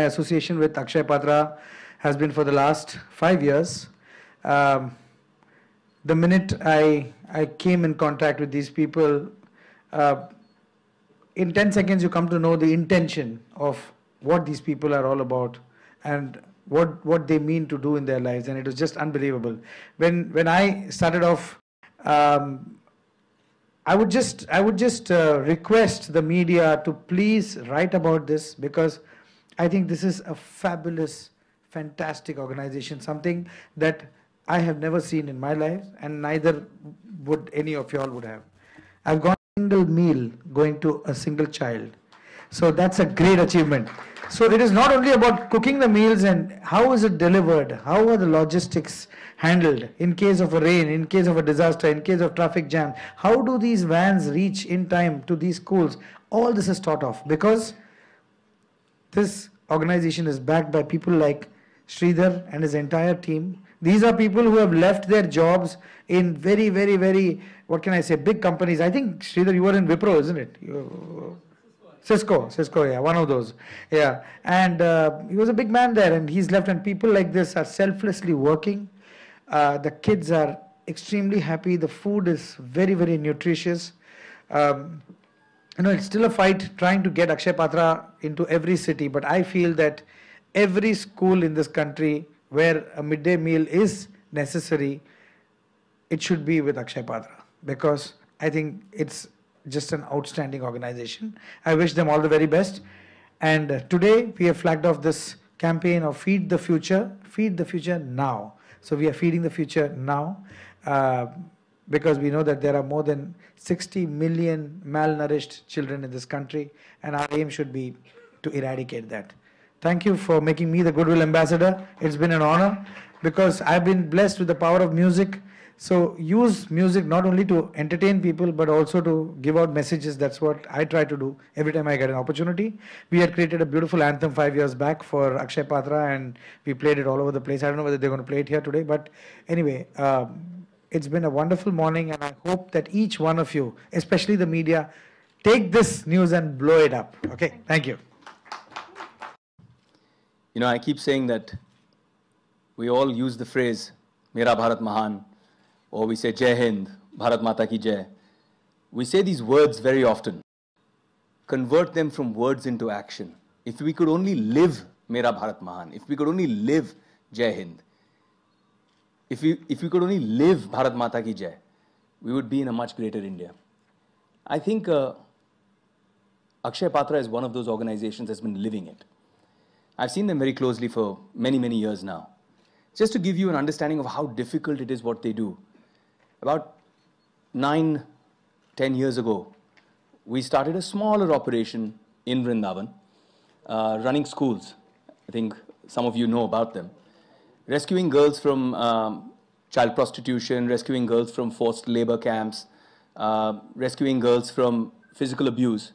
association with Akshaya Patra has been for the last 5 years. The minute I came in contact with these people, in 10 seconds you come to know the intention of what these people are all about and what they mean to do in their lives, and it was just unbelievable. When I started off, I would just request the media to please write about this, because I think this is a fabulous, fantastic organization, something that I have never seen in my life, and neither would any of y'all would have. I've got a single meal going to a single child. So that's a great achievement. So it is not only about cooking the meals and how is it delivered, how are the logistics handled in case of a rain, in case of a disaster, in case of traffic jam. How do these vans reach in time to these schools? All this is thought of, because this organization is backed by people like Sridhar and his entire team. These are people who have left their jobs in very, very, very, what can I say, big companies. I think, Sridhar, you were in Wipro, isn't it? Cisco, yeah, one of those. Yeah, and he was a big man there, and he's left, and people like this are selflessly working. The kids are extremely happy. The food is very, very nutritious. It's still a fight trying to get Akshaya Patra into every city, but I feel that every school in this country where a midday meal is necessary, it should be with Akshaya Patra, because I think it's just an outstanding organization. I wish them all the very best. And today we have flagged off this campaign of Feed the Future now. So we are feeding the future now, because we know that there are more than 60 million malnourished children in this country, and our aim should be to eradicate that. Thank you for making me the Goodwill Ambassador. It's been an honor, because I've been blessed with the power of music. So use music not only to entertain people, but also to give out messages. That's what I try to do every time I get an opportunity. We had created a beautiful anthem 5 years back for Akshaya Patra, and we played it all over the place. I don't know whether they're going to play it here today, but anyway, it's been a wonderful morning, and I hope that each one of you, especially the media, take this news and blow it up. Okay, thank you. You know, I keep saying that we all use the phrase, Mera Bharat Mahan, or we say Jai Hind, Bharat Mata Ki Jai. We say these words very often. Convert them from words into action. If we could only live Mera Bharat Mahan, if we could only live Jai Hind, if we could only live Bharat Mata Ki Jai, we would be in a much greater India. I think Akshaya Patra is one of those organizations that's been living it. I've seen them very closely for many, many years now. Just to give you an understanding of how difficult it is what they do. About 9-10 years ago, we started a smaller operation in Vrindavan, running schools. I think some of you know about them. Rescuing girls from child prostitution, rescuing girls from forced labor camps, rescuing girls from physical abuse.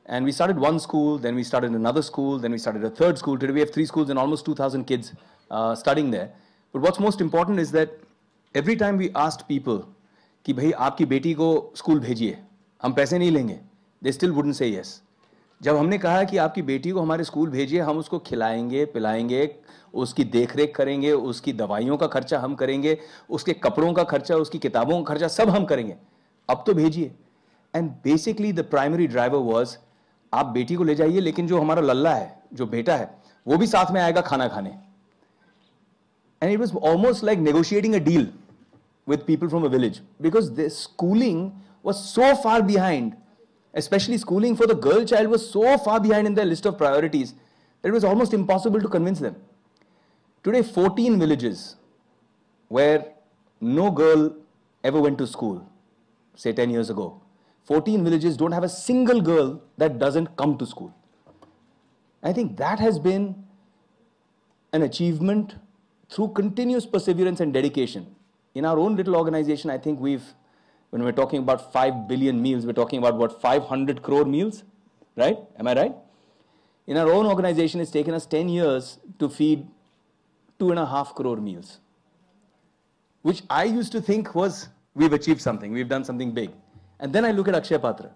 And we started one school, then we started another school, then we started a third school. Today we have 3 schools and almost 2,000 kids studying there. But what's most important is that every time we asked people कि भाई आपकी बेटी को school भेजिए, हम पैसे नहीं लेंगे, they still wouldn't say yes. जब हमने कहा कि आपकी बेटी को हमारे स्कूल भेजिए, हम उसको खिलाएंगे, पिलाएंगे, उसकी देखरेख करेंगे, उसकी दवाइयों का खर्चा हम करेंगे, उसके कपड़ों का खर्चा, उसकी किताबों का खर्चा सब हम करेंगे, अब तो भेजिए. And basically the primary driver was, आप बेटी को ले जाइए, लेकिन जो हमारा लल्ला है, जो बेटा है, वो भी साथ में आएगा खाना खाने. And it was almost like negotiating a deal with people from a village, because the schooling was so far behind, especially schooling for the girl child was so far behind in their list of priorities that it was almost impossible to convince them. Today, 14 villages where no girl ever went to school, say 10 years ago, 14 villages don't have a single girl that doesn't come to school. I think that has been an achievement through continuous perseverance and dedication. In our own little organization, I think when we're talking about 5 billion meals, we're talking about what, 500 crore meals, right? Am I right? In our own organization, it's taken us 10 years to feed 2.5 crore meals, which I used to think was, we've achieved something, we've done something big. And then I look at Akshaya Patra,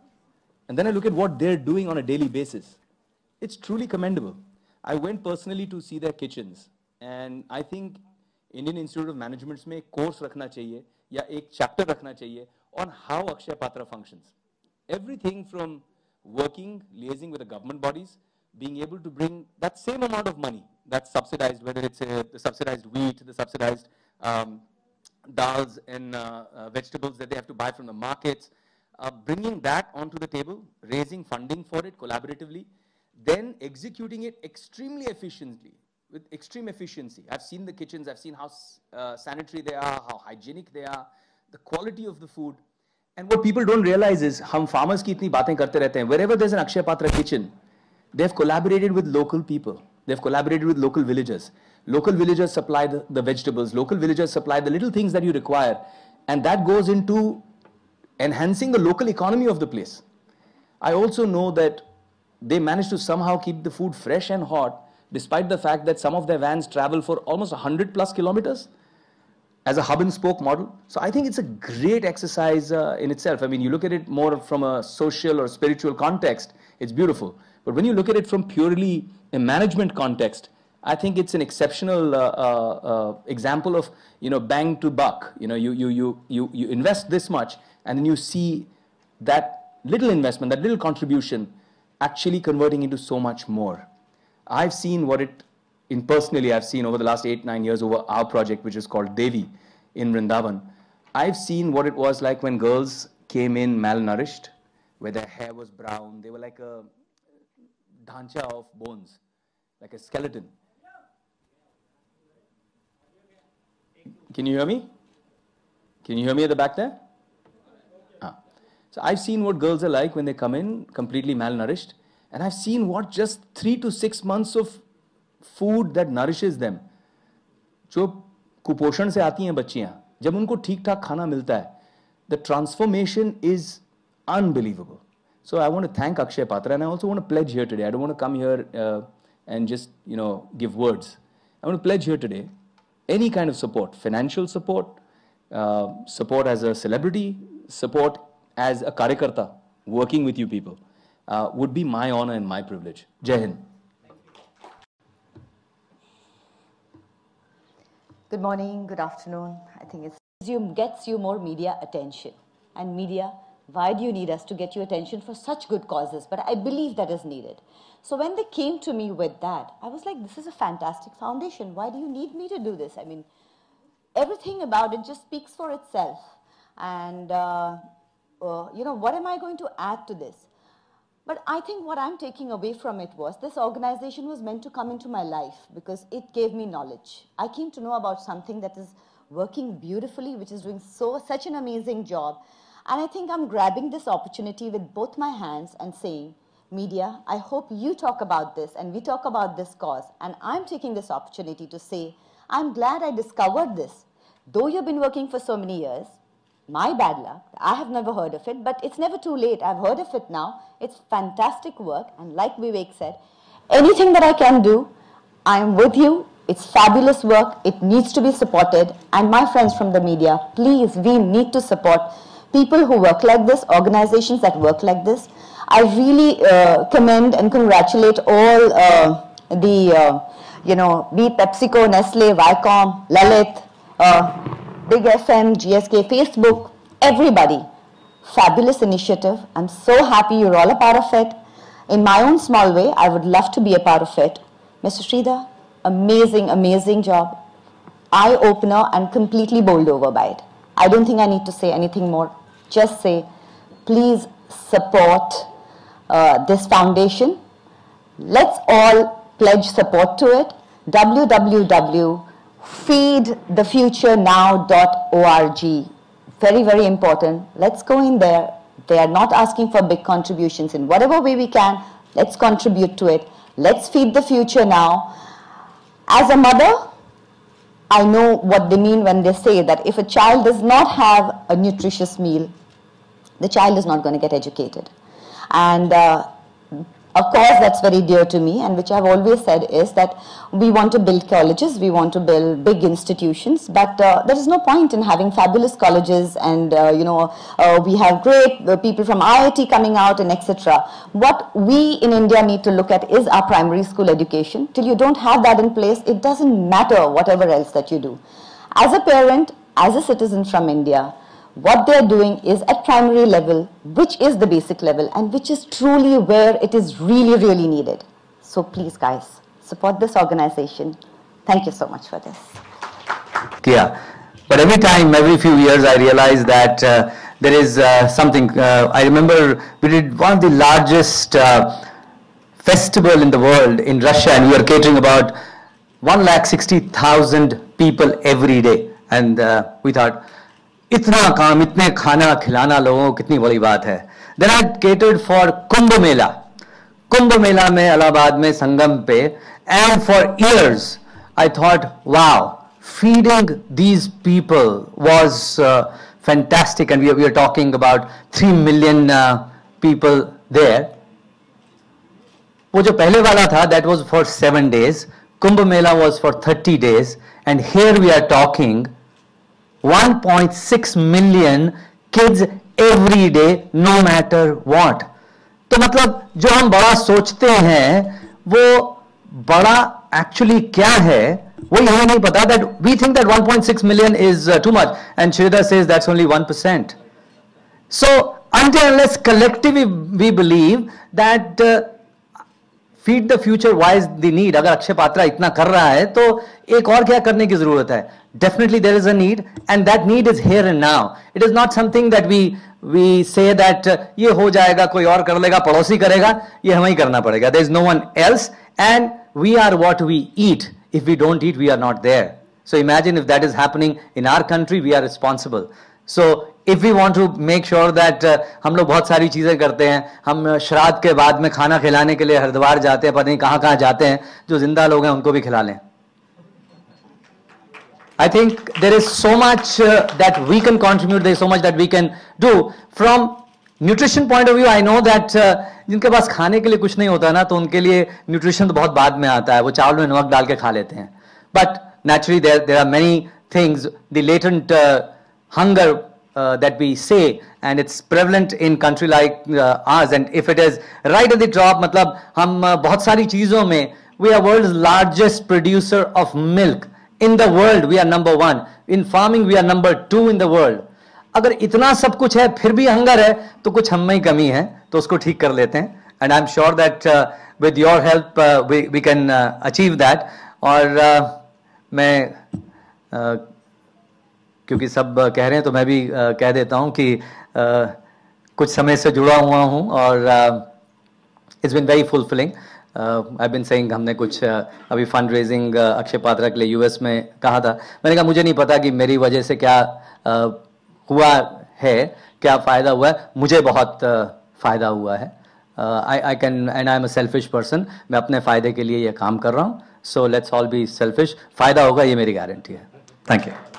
and then I look at what they're doing on a daily basis. It's truly commendable. I went personally to see their kitchens, and I think Indian Institute of Management में course रखना चाहिए या एक chapter रखना चाहिए on how Akshaya Patra functions. Everything from working, liaising with the government bodies, being able to bring that same amount of money that's subsidized, whether it's the subsidized wheat, the subsidized dals and vegetables that they have to buy from the markets, bringing that onto the table, raising funding for it collaboratively, then executing it extremely efficiently, with extreme efficiency. I've seen the kitchens, I've seen how sanitary they are, how hygienic they are, the quality of the food. And what people don't realize is, हम farmers की इतनी बातें करते रहते हैं. Wherever there's an Akshaya Patra kitchen, they've collaborated with local people. They've collaborated with local villagers. Local villagers supply the vegetables. Local villagers supply the little things that you require. And that goes into enhancing the local economy of the place. I also know that they manage to somehow keep the food fresh and hot, despite the fact that some of their vans travel for almost 100+ kilometers as a hub and spoke model. So I think it's a great exercise in itself. I mean, you look at it more from a social or spiritual context, it's beautiful. But when you look at it from purely a management context, I think it's an exceptional example of, bang to buck. You invest this much, and then you see that little investment, that little contribution actually converting into so much more. I've seen what it, personally, I've seen over the last 8-9 years over our project, which is called Devi in Vrindavan. I've seen what it was like when girls came in malnourished, where their hair was brown. They were like a dhancha of bones, like a skeleton. Can you hear me? Can you hear me at the back there? So I've seen what girls are like when they come in completely malnourished, and I've seen what just 3 to 6 months of food that nourishes them. जो कुपोषण से आती हैं बच्चियां, जब उनको ठीक ठाक खाना मिलता है, the transformation is unbelievable. So I want to thank Akshaya Patra, and I also want to pledge here today. I don't want to come here and just give words. I want to pledge here today any kind of support, financial support, support as a celebrity, support as a karyakarta working with you people, would be my honor and my privilege. Jai Hind. Good morning, good afternoon. I think it gets you more media attention. And media, why do you need us to get you attention for such good causes? But I believe that is needed. So when they came to me with that, I was like, this is a fantastic foundation. Why do you need me to do this? I mean, everything about it just speaks for itself. And, what am I going to add to this? But I think what I'm taking away from it was this organization was meant to come into my life because it gave me knowledge. I came to know about something that is working beautifully, which is doing such an amazing job. And I think I'm grabbing this opportunity with both my hands and saying, media, I hope you talk about this and we talk about this cause. And I'm taking this opportunity to say, I'm glad I discovered this. Though you've been working for so many years, my bad luck, I have never heard of it, but it's never too late. I've heard of it now. It's fantastic work. And like Vivek said, anything that I can do, I'm with you. It's fabulous work. It needs to be supported. And my friends from the media, please, we need to support people who work like this, organizations that work like this. I really commend and congratulate all be it PepsiCo, Nestle, Viacom, Lalit, Big FM, GSK, Facebook, everybody. Fabulous initiative. I'm so happy you're all a part of it. In my own small way, I would love to be a part of it. Mr. Sridhar, amazing, amazing job. Eye-opener and completely bowled over by it. I don't think I need to say anything more. Just say, please support this foundation. Let's all pledge support to it. www.feedthefuturenow.org. Very, very important. Let's go in there. They are not asking for big contributions. In whatever way we can, let's contribute to it. Let's feed the future now. As a mother, I know what they mean when they say that if a child does not have a nutritious meal, the child is not going to get educated. And a cause that's very dear to me and which I've always said is that we want to build colleges, we want to build big institutions, but there is no point in having fabulous colleges and we have great people from IIT coming out and etc. What we in India need to look at is our primary school education. Till you don't have that in place, it doesn't matter whatever else that you do. As a parent, as a citizen from India, what they're doing is at primary level, which is the basic level and which is truly where it is really, really needed. So please guys, support this organization. Thank you so much for this. Yeah, but every few years I realize that there is something, I remember we did one of the largest festival in the world in Russia and we were catering about 160,000 people every day and we thought, इतना काम इतने खाना खिलाना लोगों को कितनी बड़ी बात है. Then I catered for Kumbh Mela में इलाहाबाद में संगम पे and for years I thought wow, feeding these people was fantastic and we are talking about 3 million people there. वो जो पहले वाला था that was for 7 days, Kumbh Mela was for 30 days and here we are talking 1.6 million kids every day, no matter what. तो मतलब जो हम बड़ा सोचते हैं वो बड़ा actually क्या है वो हमें नहीं पता. That we think that 1.6 million is too much and Shrida says that's only 1%. So until unless collectively we believe that feed the future, why is the need? अगर अक्षय पात्रा इतना कर रहा है तो एक और क्या करने की जरूरत है? Definitely there is a need and that need is here and now. It is not something that we say that ये हो जाएगा कोई और कर लेगा पड़ोसी करेगा ये हमें ही करना पड़ेगा. There is no one else and we are what we eat. If we don't eat we are not there. So imagine if that is happening in our country, we are responsible. So if we want to make sure that हम लोग बहुत सारी चीजें करते हैं, हम श्राद्ध के बाद में खाना खिलाने के लिए हरिद्वार जाते हैं, पता नहीं कहाँ जाते हैं, जो जिंदा लोग हैं उनको भी खिला लें. I think there is so much that we can contribute, there is so much that we can do. From nutrition point of view, I know that जिनके पास खाने के लिए कुछ नहीं होता ना तो उनके लिए nutrition तो बहुत बाद में आता है, वो चावल में नमक डाल के खा लेते हैं. But naturally there are many things, the latent hunger that we say and it's prevalent in country like ours and if it is right at the top, मतलब हम बहुत सारी चीजों में we are world's largest producer of milk. In the world we are number 1. In farming we are number 2 in the world. अगर इतना सब कुछ है फिर भी हंगर है तो कुछ हम में ही कमी है तो उसको ठीक कर लेते हैं. And I'm sure that with your help we can achieve that. और मैं क्योंकि सब कह रहे हैं तो मैं भी कह देता हूं कि कुछ समय से जुड़ा हुआ हूं और it's been very fulfilling. I've been saying हमने कुछ अभी फंड रेजिंग अक्षय पात्रा के लिए यूएस में कहा था. मैंने कहा मुझे नहीं पता कि मेरी वजह से क्या हुआ है, क्या फ़ायदा हुआ है. मुझे बहुत फ़ायदा हुआ है. I can and I'm a selfish person. मैं अपने फ़ायदे के लिए ये काम कर रहा हूँ. So let's all be selfish. फ़ायदा होगा ये मेरी गारंटी है. Thank you.